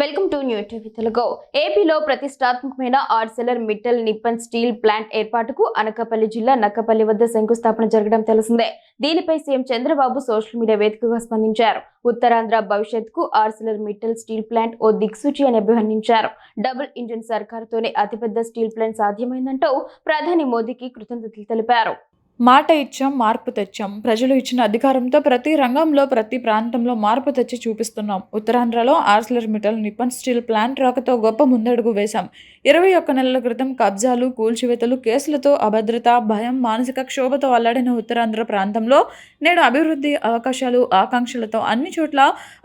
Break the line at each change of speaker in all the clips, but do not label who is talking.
Welcome to new TV Telugu. ఏపీలో ప్రతిష్టాత్మకమైన Arcelor Mittal Nippon steel plant ఏర్పాటుకు అనకాపల్లి జిల్లా నక్కపల్లి వద్ద శంకుస్థాపన జరగడం తెలిసిందే. దీనిపై సీఎం చంద్రబాబు సోషల్ మీడియా వేదికగా స్పందించారు. ఉత్తరాంధ్ర భవిష్యత్తుకు ఆర్సెలర్ మిట్టల్ స్టీల్ ప్లాంట్ ఓ దిక్సూచి అని అభివర్ణించారు. డబుల్ ఇంజిన్ సర్కారుతోనే అతిపెద్ద స్టీల్ ప్లాంట్ సాధ్యమైందంటూ ప్రధాని మోదీకి కృతజ్ఞతలు తెలిపారు.
మాట ఇచ్చాం, మార్పు తెచ్చాం. ప్రజలు ఇచ్చిన అధికారంతో ప్రతి రంగంలో, ప్రతి ప్రాంతంలో మార్పు తెచ్చి చూపిస్తున్నాం. ఉత్తరాంధ్రలో Arcelor Mittal Nippon steel plant రాకతో గొప్ప ముందడుగు వేశాం. 21 నెలల క్రితం కబ్జాలు, కూల్చివేతలు, కేసులతో అభద్రత, భయం, మానసిక క్షోభతో అల్లాడిన ఉత్తరాంధ్ర ప్రాంతంలో నేడు అభివృద్ధి, అవకాశాలు, ఆకాంక్షలతో అన్ని చోట్ల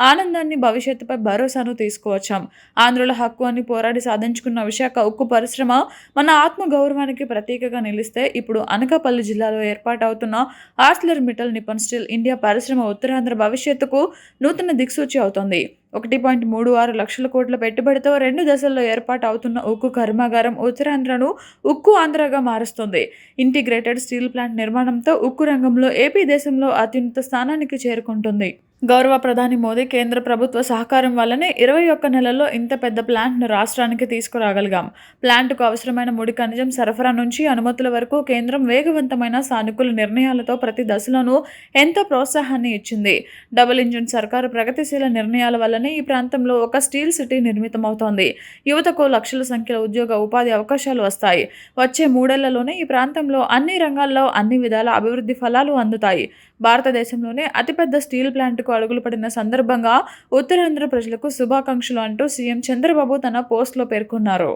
ఆనందాన్ని, భవిష్యత్తుపై భరోసాను తీసుకువచ్చాం. ఆంధ్రుల హక్కు అని పోరాడి సాధించుకున్న విశాఖ ఉక్కు పరిశ్రమ మన ఆత్మ గౌరవానికి ప్రతీకగా నిలిస్తే ఇప్పుడు అనకాపల్లి జిల్లాలో ఏర్పాటవుతున్న Arcelor Mittal Nippon Steel India పరిశ్రమ ఉత్తరాంధ్ర భవిష్యత్తుకు నూతన దిక్సూచి అవుతోంది. 1.36 లక్షల కోట్ల పెట్టుబడితో 2 దశల్లో ఏర్పాటు అవుతున్న ఉక్కు కర్మాగారం ఉత్తరాంధ్రను ఉక్కు ఆంధ్రగా మారుస్తుంది. ఇంటిగ్రేటెడ్ స్టీల్ ప్లాంట్ నిర్మాణంతో ఉక్కు రంగంలో ఏపీ దేశంలో అత్యున్నత స్థానానికి చేరుకుంటుంది. గౌరవ ప్రధాని మోదీ కేంద్ర ప్రభుత్వ సహకారం వల్లనే 21 నెలల్లో ఇంత పెద్ద ప్లాంట్ను రాష్ట్రానికి తీసుకురాగలిగాం. ప్లాంట్కు అవసరమైన ముడి ఖనిజం సరఫరా నుంచి అనుమతుల వరకు కేంద్రం వేగవంతమైన, సానుకూల నిర్ణయాలతో ప్రతి దశలోనూ ఎంతో ప్రోత్సాహాన్ని ఇచ్చింది. డబుల్ ఇంజిన్ సర్కారు ప్రగతిశీల నిర్ణయాల వల్లనే ఈ ప్రాంతంలో ఒక స్టీల్ సిటీ నిర్మితమవుతోంది. యువతకు లక్షల సంఖ్యలో ఉద్యోగ, ఉపాధి అవకాశాలు వస్తాయి. వచ్చే 3 ఏళ్లలోనే ఈ ప్రాంతంలో అన్ని రంగాల్లో అన్ని విధాల అభివృద్ధి ఫలాలు అందుతాయి. భారతదేశంలోనే అతిపెద్ద స్టీల్ ప్లాంట్కు అడుగులు పడిన సందర్భంగా ఉత్తరాంధ్ర ప్రజలకు శుభాకాంక్షలు అంటూ సీఎం చంద్రబాబు తన పోస్టులో పేర్కొన్నారు.